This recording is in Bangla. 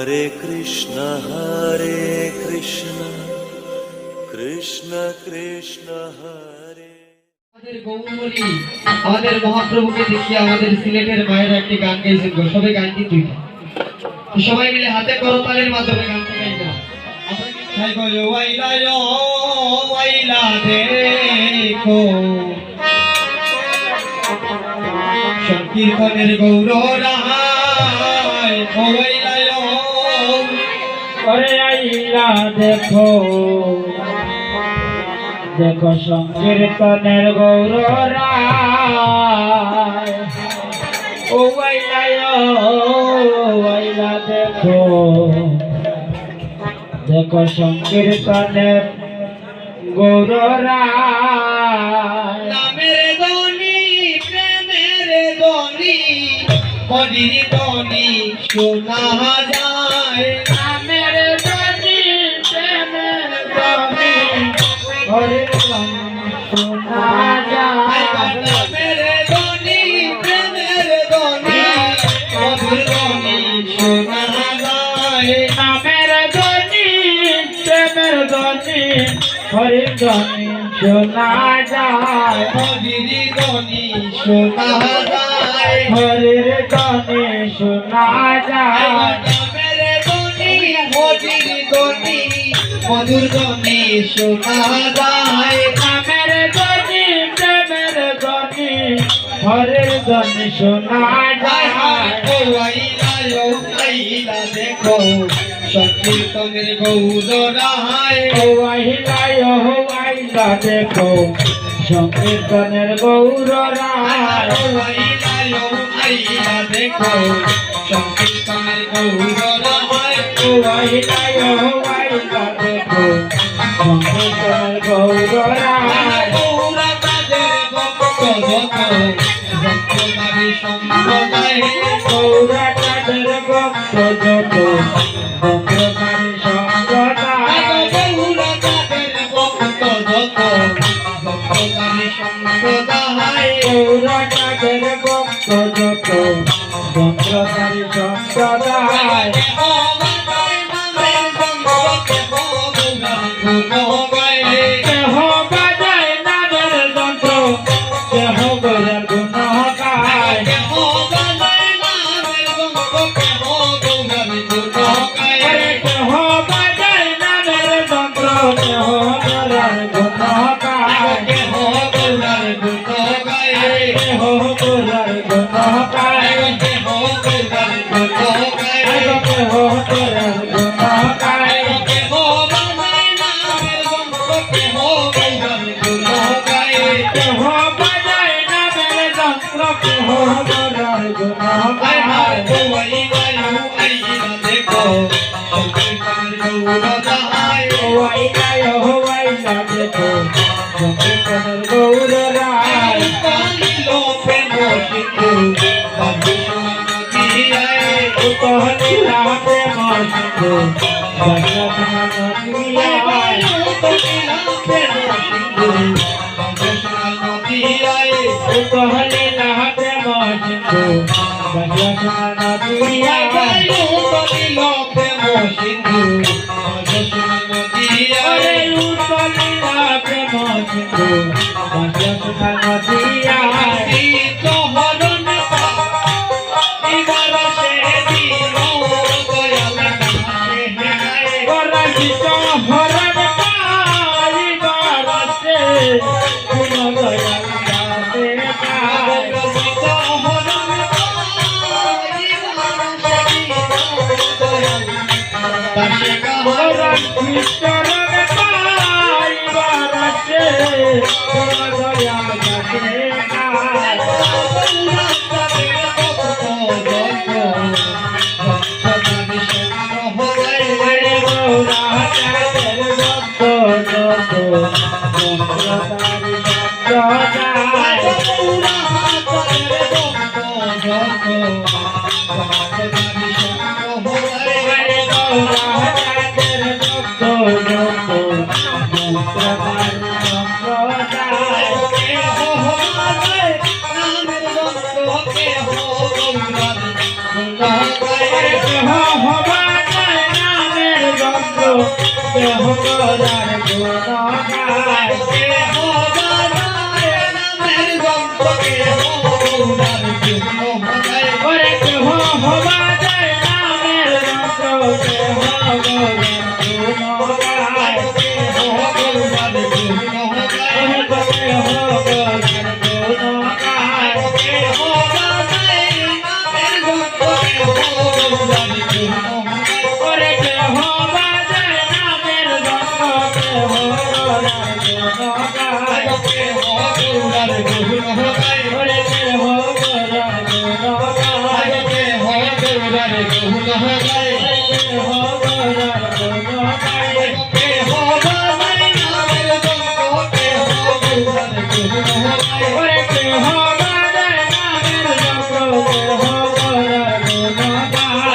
हरे कृष्ण कृष्ण कृष्ण हरे। আমাদের মহাপ্রভুকে দেখিয়ে আমাদের সিলেটের মায়েরা একটি গান গাইছেন, সবাই গানটি দুইটা, সবাই মিলে হাতে করতালের মাধ্যমে গানটি গাইবেন। সংকীর্তনের গৌর রাহায় আইলা দেখো দেখো সংকীর্তনের গৌর রায় ও আইলা দেখো দেখো সংকীর্তনের গৌর রায়। নামের ধ্বনি প্রেমের ধ্বনি হরির ধ্বনি শোনা যায়। নামের ধ্বনি প্রেমের ধ্বনি হরির ধ্বনি শোনা যায়। নামের ধ্বনি প্রেমের ধ্বনি মধুর ধ্বনি শোনা যায়। নামের ধ্বনি প্রেমের ধ্বনি হরির ধ্বনি শোনা যায়। হরির ধ্বনি শোনা যায়। হরির ধ্বনি শোনা যায়। নামের ধ্বনি হরির ধ্বনি মধুর ধ্বনি শোনা যায়। নামের ধ্বনি প্রেমের ধ্বনি হরির ধ্বনি শোনা যায়। দেখো সংকীর্তনের গৌর রাহায় ও আইলা দেখো সংকীর্তনের গৌর রায়। দেখো সংকীর্তনের গৌর রাহায় ও আইলা দেখো সংকীর্তনের গৌর রায়। গৌরা তাদের ভক্ত যত ভক্তবাদী সম্প্রদায় গৌরা তাদের ভক্ত যত ভক্তকারী সম্প্রদায়। গৌরা তাদের ভক্ত যত ভক্তবাদী সম্প্রদায় গৌরা তাদের ভক্ত যত ভক্তকারী সম্প্রদায়। কেহ বাজায় নামের যন্ত্র কেহ গৌরার গুণ গায়। আরে কেহ বাজায় নামের যন্ত্র কেহ গৌরার গুণ গায়। কেহ গৌরার গুণ গায়। কেহ গৌরার গুণ গায়। কেহ গৌরার গুণ গায়। কেহ গৌরার গুণ গায়। কেহ বাজায় নামের যন্ত্র কেহ গৌরার গুণ গায়। ও আইলা দেখো সংকীর্তনের গৌর রায়। উতহলীলা প্রেম সিন্ধু বজ্রসমান নদিয়ায়। উতহলীলা প্রেম সিন্ধু বজ্রসমান নদিয়ায়। ওরে উতহলীলা প্রেম সিন্ধু বজ্রসমান নদিয়ায়। পরাজিত হরণ পাইবার আছে কোন দয়াল দাসে গায়। পরাজিত হরণ পাইবার আছে কোন দয়াল দাসে গায়। আরে গৌরা তাদের ভক্ত যত ভক্তকারী সম্প্রদায়। আরে গৌরা তাদের ভক্ত যত ভক্তকারী সম্প্রদায়। হরার গুণ গায় ওরে কেহ হবা যায় নামের যন্ত্র কেহ গৌরার গুণ গায় কেহ গৌরার গুণ গায় ওরে কেহ বাজায় নামের যন্ত্র কেহ গৌরার গুণ গায় ওরে কেহ গৌরার গুণ গায় কেহ গৌরার গুণ গায় ওরে কেহ বাজায় নামের যন্ত্র কেহ গৌরার গুণ গায়